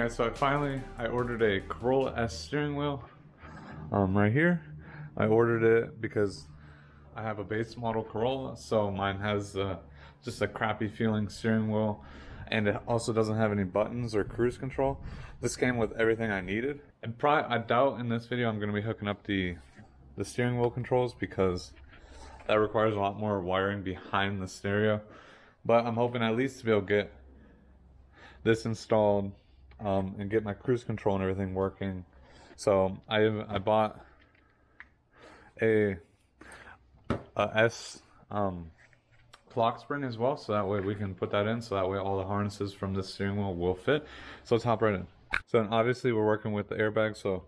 guys, so I ordered a Corolla S steering wheel right here. I ordered it because I have a base model Corolla, so mine has just a crappy feeling steering wheel, and it also doesn't have any buttons or cruise control. This came with everything I needed. And I doubt in this video I'm going to be hooking up the steering wheel controls because that requires a lot more wiring behind the stereo. But I'm hoping at least to be able to get this installed and get my cruise control and everything working. So I bought a S clock spring as well, so that way we can put that in, so that way all the harnesses from this steering wheel will fit. So let's hop right in. So obviously we're working with the airbag, so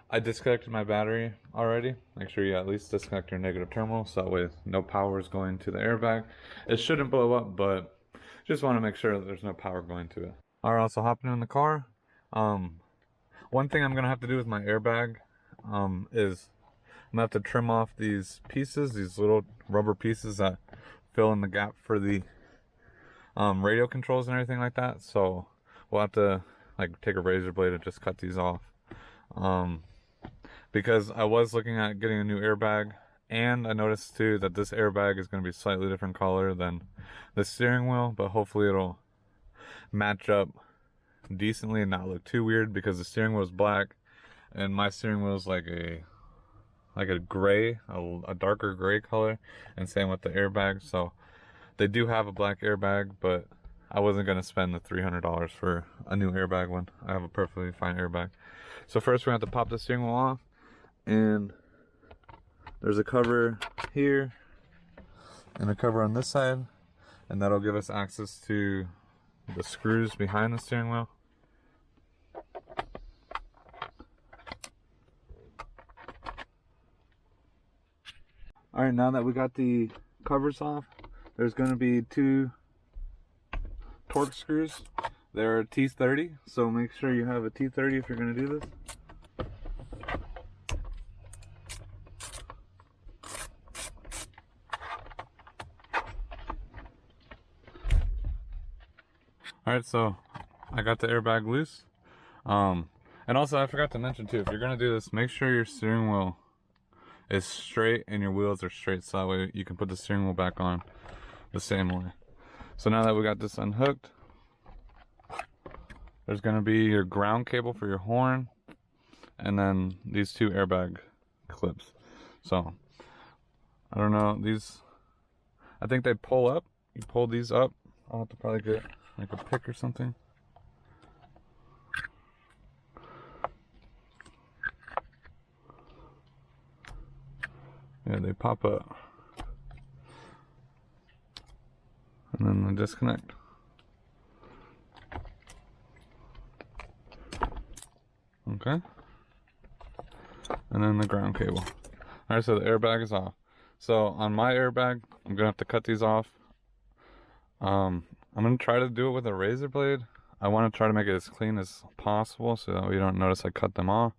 I disconnected my battery already. Make sure you at least disconnect your negative terminal, so that way no power is going to the airbag. It shouldn't blow up, but just want to make sure that there's no power going to it. Alright, so hopping in the car. One thing I'm gonna have to do with my airbag is I'm gonna have to trim off these pieces, these little rubber pieces that fill in the gap for the radio controls and everything like that. So we'll have to like take a razor blade and just cut these off. Because I was looking at getting a new airbag, and I noticed too that this airbag is going to be slightly different color than the steering wheel, but hopefully it'll match up decently and not look too weird, because the steering wheel is black and my steering wheel is like a gray, a darker gray color, and same with the airbag. So they do have a black airbag, but I wasn't going to spend the $300 for a new airbag when I have a perfectly fine airbag. So first we're going to have to pop the steering wheel off, and there's a cover here and a cover on this side, and that'll give us access to the screws behind the steering wheel. Alright, now that we got the covers off, there's going to be two torque screws. They're T30, so make sure you have a T30 if you're going to do this. Alright, so I got the airbag loose. And also I forgot to mention too, if you're going to do this, make sure your steering wheel is straight and your wheels are straight, so that way you can put the steering wheel back on the same way. So now that we got this unhooked, there's going to be your ground cable for your horn, and then these two airbag clips. So I don't know, these, I think they pull up. You pull these up. I'll have to probably get like a pick or something. Yeah, they pop up. And then they disconnect. Okay. And then the ground cable. Alright, so the airbag is off. So on my airbag, I'm gonna have to cut these off. I'm gonna try to do it with a razor blade. I want to try to make it as clean as possible so that we don't notice I cut them off.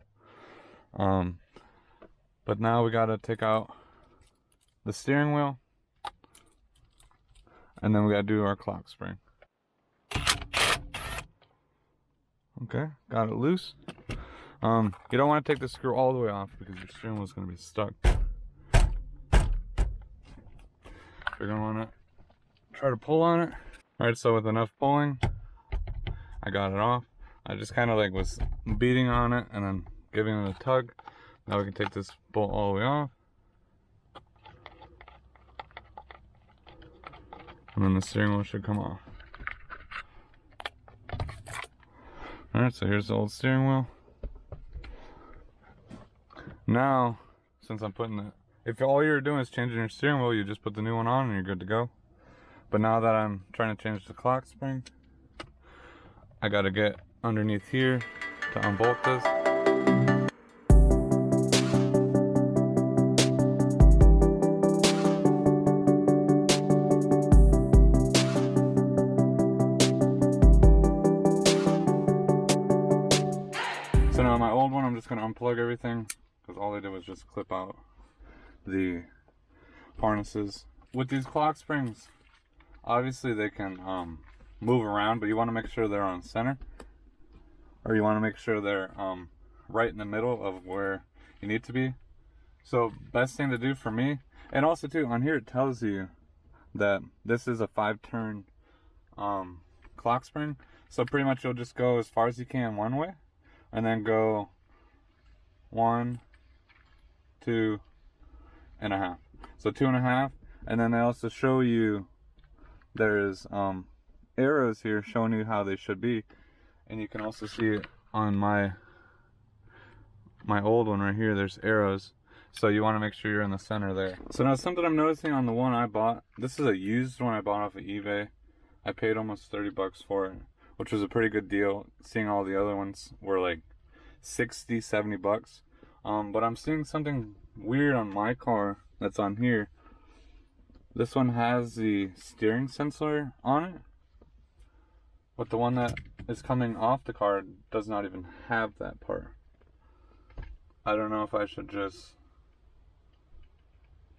But now we gotta take out the steering wheel, and then we gotta do our clock spring. Okay, got it loose. You don't want to take the screw all the way off because your steering wheel is gonna be stuck. You're gonna want to try to pull on it. Alright, so with enough pulling, I got it off. I just kind of like was beating on it and then giving it a tug. Now we can take this bolt all the way off. And then the steering wheel should come off. Alright, so here's the old steering wheel. Now, since I'm putting it, if all you're doing is changing your steering wheel, you just put the new one on and you're good to go. But now that I'm trying to change the clock spring, I gotta get underneath here to unbolt this. So now my old one, I'm just gonna unplug everything, because all they did was just clip out the harnesses. With these clock springs, obviously they can move around, but you want to make sure they're on center. or you want to make sure they're right in the middle of where you need to be. So best thing to do for me, and also too, on here it tells you that this is a 5-turn clock spring. So pretty much you'll just go as far as you can one way, and then go 1, 2 and a half. So 2.5, and then they also show you there's arrows here showing you how they should be, and you can also see it on my old one right here. There's arrows, so you want to make sure you're in the center there. So now something I'm noticing on the one I bought, this is a used one I bought off of eBay. I paid almost 30 bucks for it, which was a pretty good deal, seeing all the other ones were like 60, 70 bucks. But I'm seeing something weird on my car that's on here. This one has the steering sensor on it, but the one that is coming off the car does not even have that part. I don't know if I should just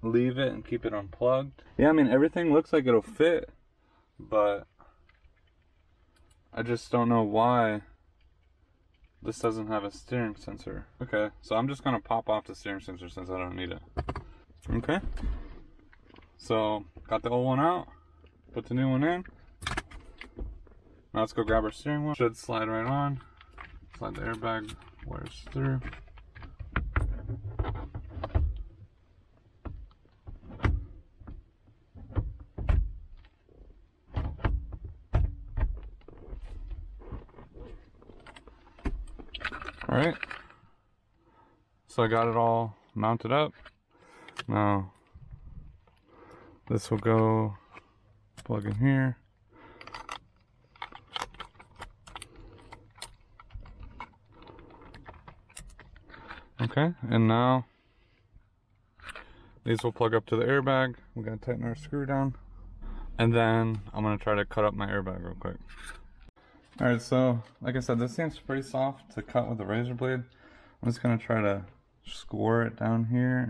leave it and keep it unplugged. Yeah, I mean, everything looks like it'll fit, but I just don't know why this doesn't have a steering sensor. Okay, so I'm just gonna pop off the steering sensor since I don't need it. Okay, so got the old one out, put the new one in. Now let's go grab our steering wheel. Should slide right on. Slide the airbag wires through. Alright, so I got it all mounted up. Now this will go plug in here. Okay, and now these will plug up to the airbag. We gotta tighten our screw down, and then I'm gonna try to cut up my airbag real quick. Alright, so like I said, this seems pretty soft to cut with a razor blade. I'm just gonna try to score it down here,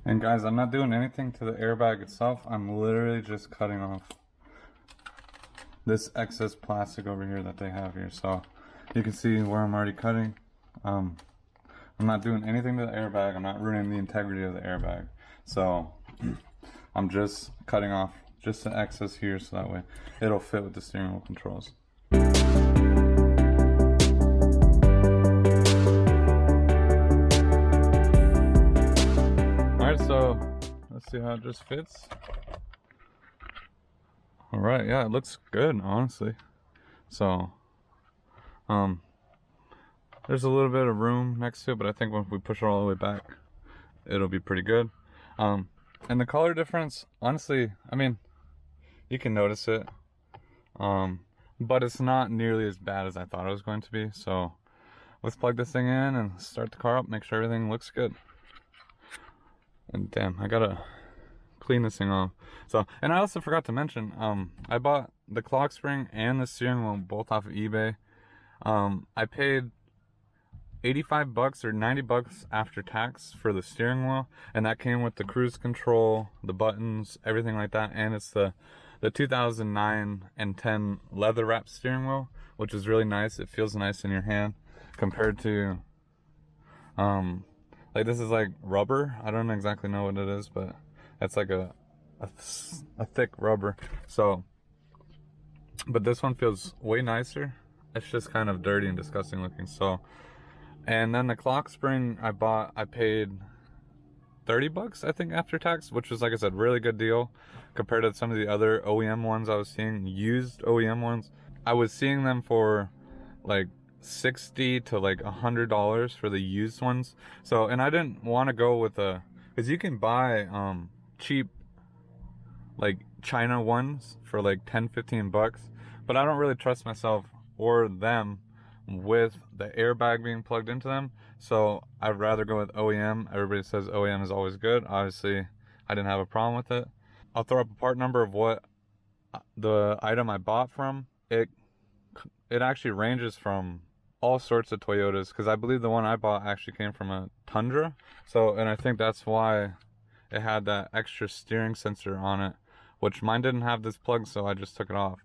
and guys, I'm not doing anything to the airbag itself. I'm literally just cutting off this excess plastic over here that they have here. So you can see where I'm already cutting. I'm not doing anything to the airbag. I'm not ruining the integrity of the airbag. So I'm just cutting off just the excess here, so that way it'll fit with the steering wheel controls. Alright, so let's see how it just fits. Alright, yeah, it looks good, honestly. So there's a little bit of room next to it, but I think when we push it all the way back, it'll be pretty good. And the color difference, honestly, I mean, you can notice it, but it's not nearly as bad as I thought it was going to be. So let's plug this thing in and start the car up, make sure everything looks good. And damn, I gotta clean this thing off. So, and I also forgot to mention, I bought the clock spring and the steering wheel both off of eBay. I paid 85 bucks or 90 bucks after tax for the steering wheel, and that came with the cruise control, the buttons, everything like that. And it's the 2009 and 10 leather wrap steering wheel, which is really nice. It feels nice in your hand compared to like this is like rubber. I don't exactly know what it is, but it's like a thick rubber. So, but this one feels way nicer. It's just kind of dirty and disgusting looking. So, and then the clock spring I bought, I paid 30 bucks I think after tax, which was, like I said, really good deal compared to some of the other OEM ones I was seeing, used OEM ones. I was seeing them for like $60 to like $100 for the used ones. So, and I didn't want to go with a, because you can buy cheap like China ones for like 10-15 bucks, but I don't really trust myself or them with the airbag being plugged into them. So I'd rather go with OEM. Everybody says OEM is always good. Obviously I didn't have a problem with it. I'll throw up a part number of what the item I bought from. It actually ranges from all sorts of Toyotas, because I believe the one I bought actually came from a Tundra. So, and I think that's why it had that extra steering sensor on it, which mine didn't have this plug, so I just took it off.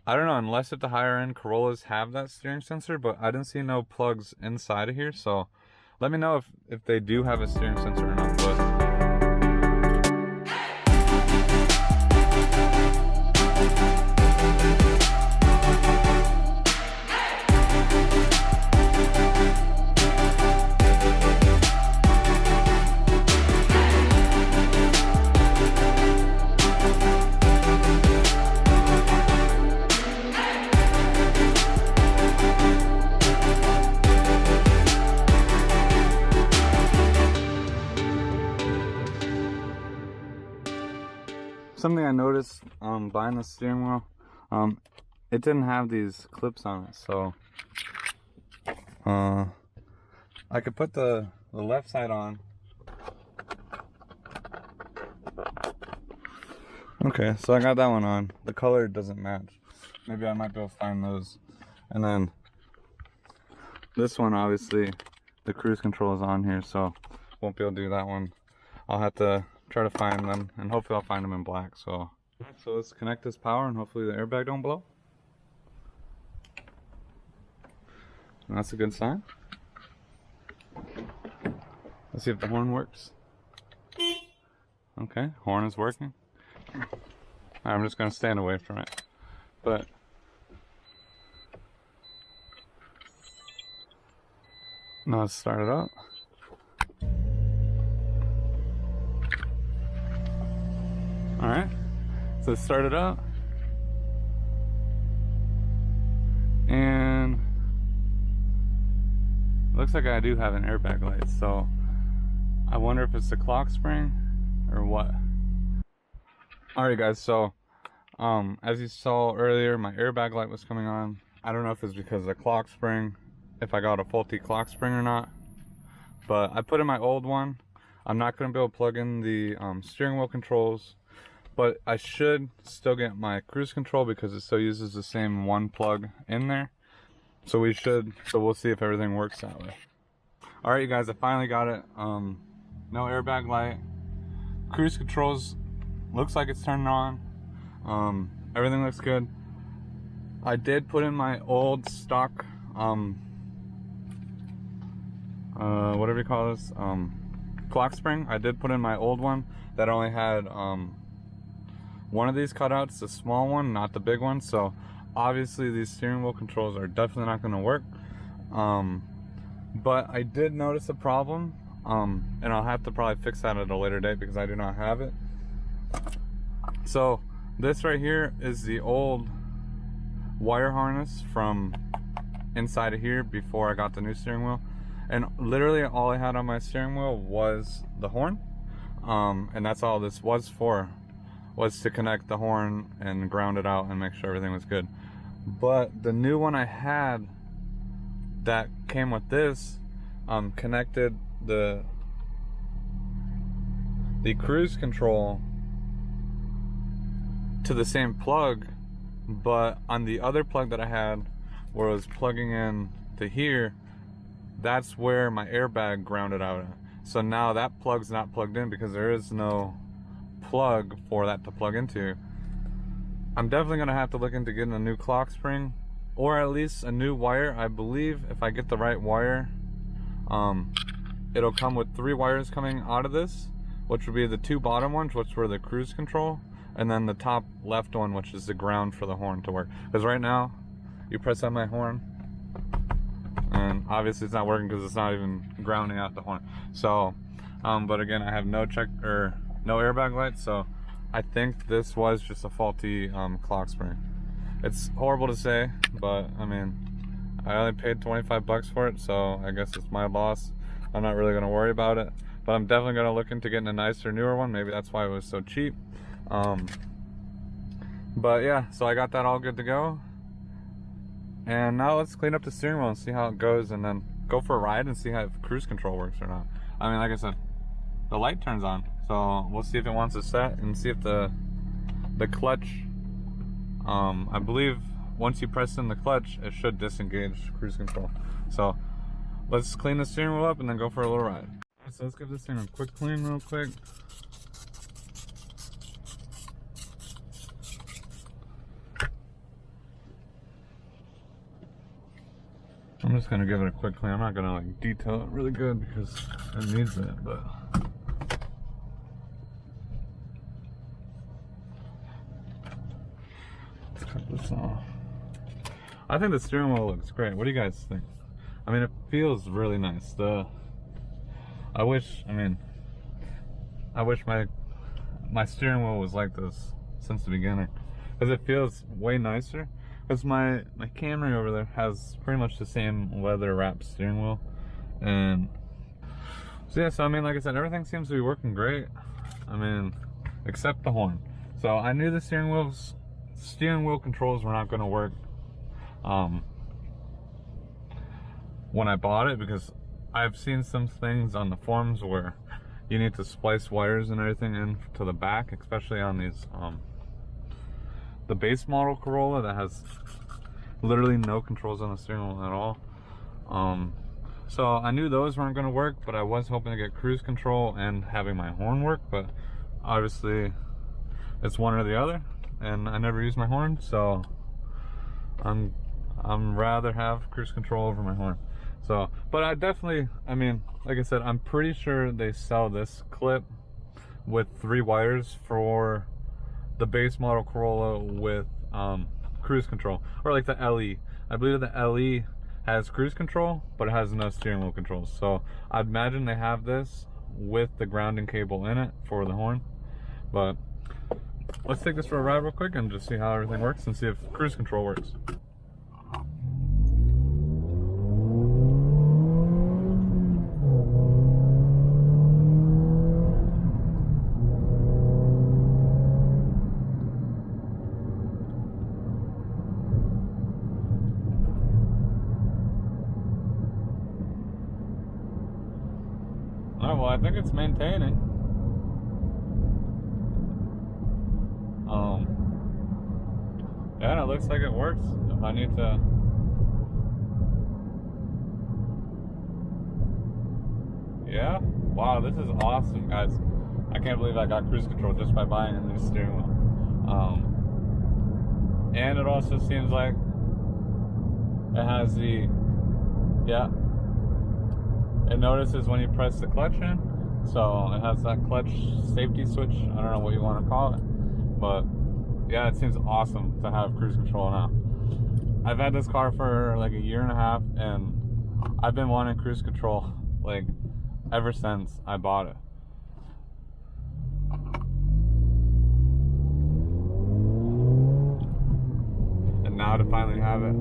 I don't know, unless at the higher end Corollas have that steering sensor, but I didn't see no plugs inside of here, so let me know if they do have a steering sensor or not. But something I noticed buying the steering wheel, it didn't have these clips on it, so I could put the left side on. Okay, so I got that one on. The color doesn't match. Maybe I might be able to find those. And then this one, obviously the cruise control is on here, so won't be able to do that one. I'll have to try to find them, and hopefully I'll find them in black. So let's connect this power, and hopefully the airbag don't blow. And that's a good sign. Let's see if the horn works. Okay, horn is working. I'm just gonna stand away from it, but now let's start it up. All right, so let's start it up, and looks like I do have an airbag light, so I wonder if it's the clock spring or what. Alright guys, so as you saw earlier, my airbag light was coming on. I don't know if it's because of the clock spring, if I got a faulty clock spring or not, but I put in my old one. I'm not going to be able to plug in the steering wheel controls, but I should still get my cruise control because it still uses the same one plug in there. So we'll see if everything works that way. Alright you guys, I finally got it. No airbag light. Cruise controls looks like it's turned on. Everything looks good. I did put in my old stock whatever you call this, clock spring. I did put in my old one that only had one of these cutouts, the small one, not the big one. So obviously these steering wheel controls are definitely not going to work. But I did notice a problem, and I'll have to probably fix that at a later date because I do not have it. So this right here is the old wire harness from inside of here before I got the new steering wheel, and literally all I had on my steering wheel was the horn, and that's all this was for, was to connect the horn and ground it out and make sure everything was good. But the new one I had that came with this connected the cruise control to the same plug, but on the other plug that I had where I was plugging in to here, that's where my airbag grounded out at. So now that plug's not plugged in because there is no plug for that to plug into. I'm definitely gonna have to look into getting a new clock spring, or at least a new wire. I believe if I get the right wire, it'll come with 3 wires coming out of this, which would be the 2 bottom ones, which were the cruise control, and then the top left one, which is the ground for the horn to work. Because right now, you press on my horn, and obviously it's not working because it's not even grounding out the horn. So, but again, I have no airbag light, so I think this was just a faulty clock spring. It's horrible to say, but I mean, I only paid 25 bucks for it, so I guess it's my loss. I'm not really gonna worry about it, but I'm definitely gonna look into getting a nicer, newer one. Maybe that's why it was so cheap. But yeah, so I got that all good to go, and now let's clean up the steering wheel and see how it goes, and then go for a ride and see how if cruise control works or not. I mean, like I said, the light turns on, so we'll see if it wants to set and see if the clutch, I believe once you press in the clutch, it should disengage cruise control. So let's clean the steering wheel up and then go for a little ride. So let's give this thing a quick clean real quick. just gonna give it a quick clean. I'm not gonna like detail it really good because it needs it, but let's cut this off. I think the steering wheel looks great. What do you guys think? I mean, it feels really nice. I wish my steering wheel was like this since the beginning, because it feels way nicer. Because my Camry over there has pretty much the same leather wrapped steering wheel, and so yeah. So I mean, like I said, everything seems to be working great. I mean, except the horn. So I knew the steering wheel controls were not going to work when I bought it, because I've seen some things on the forums where you need to splice wires and everything into the back, especially on these the base model Corolla that has literally no controls on the steering wheel at all. So I knew those weren't going to work, but I was hoping to get cruise control and having my horn work, but obviously it's one or the other, and I never use my horn, so I'm rather have cruise control over my horn. So, but I mean, like I said, I'm pretty sure they sell this clip with 3 wires for the base model Corolla with cruise control, or like the LE. I believe the LE has cruise control, but it has no steering wheel controls. So I'd imagine they have this with the grounding cable in it for the horn. But let's take this for a ride real quick and just see how everything works and see if cruise control works. Alright, well, I think it's maintaining. Yeah, and it looks like it works. If I need to, yeah, wow, this is awesome, guys. I can't believe I got cruise control just by buying a new steering wheel. And it also seems like it has the, yeah, it notices when you press the clutch in, so it has that clutch safety switch. I don't know what you want to call it, but yeah, it seems awesome to have cruise control now. I've had this car for like a year and a half, and I've been wanting cruise control like ever since I bought it. And now to finally have it.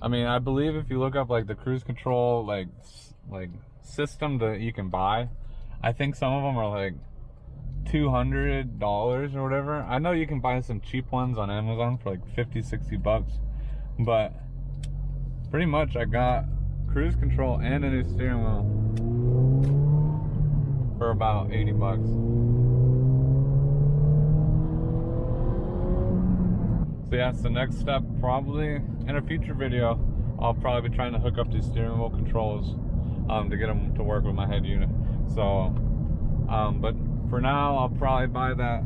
I mean, I believe if you look up like the cruise control like system that you can buy, I think some of them are like $200 or whatever. I know you can buy some cheap ones on Amazon for like 50-60 bucks, but pretty much I got cruise control and a new steering wheel for about 80 bucks. So yeah, it's the next step. Probably in a future video, I'll probably be trying to hook up these steering wheel controls to get them to work with my head unit. So but for now, I'll probably buy that.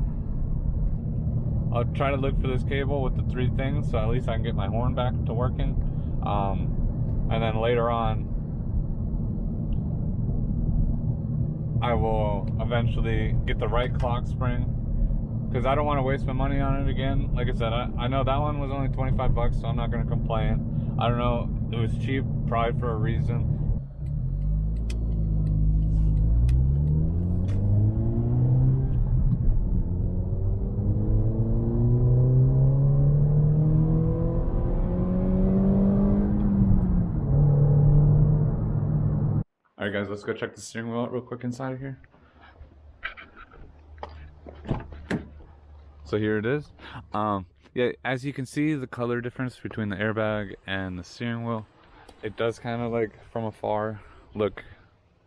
I'll try to look for this cable with the 3 things, so at least I can get my horn back to working. And then later on, I will eventually get the right clock spring, because I don't want to waste my money on it again. Like I said, I know that one was only 25 bucks, so I'm not going to complain. I don't know, it was cheap, probably for a reason. Alright guys, let's go check the steering wheel out real quick inside of here. So here it is. Yeah, as you can see, the color difference between the airbag and the steering wheel, it does kind of like from afar look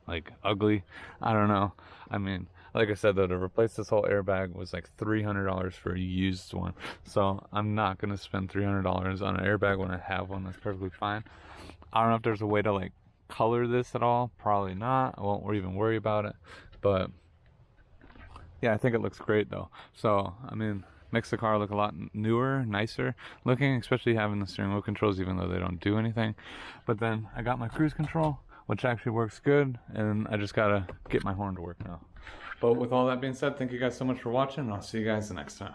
like ugly. I don't know. I mean, like I said though, to replace this whole airbag was like $300 for a used one. So I'm not gonna spend $300 on an airbag when I have one that's perfectly fine. I don't know if there's a way to like color this at all. Probably not. I won't even worry about it. But yeah, I think it looks great though. So I mean, makes the car look a lot newer, nicer looking, especially having the steering wheel controls, even though they don't do anything. But then I got my cruise control, which actually works good, and I just gotta get my horn to work now. But with all that being said, thank you guys so much for watching, and I'll see you guys the next time.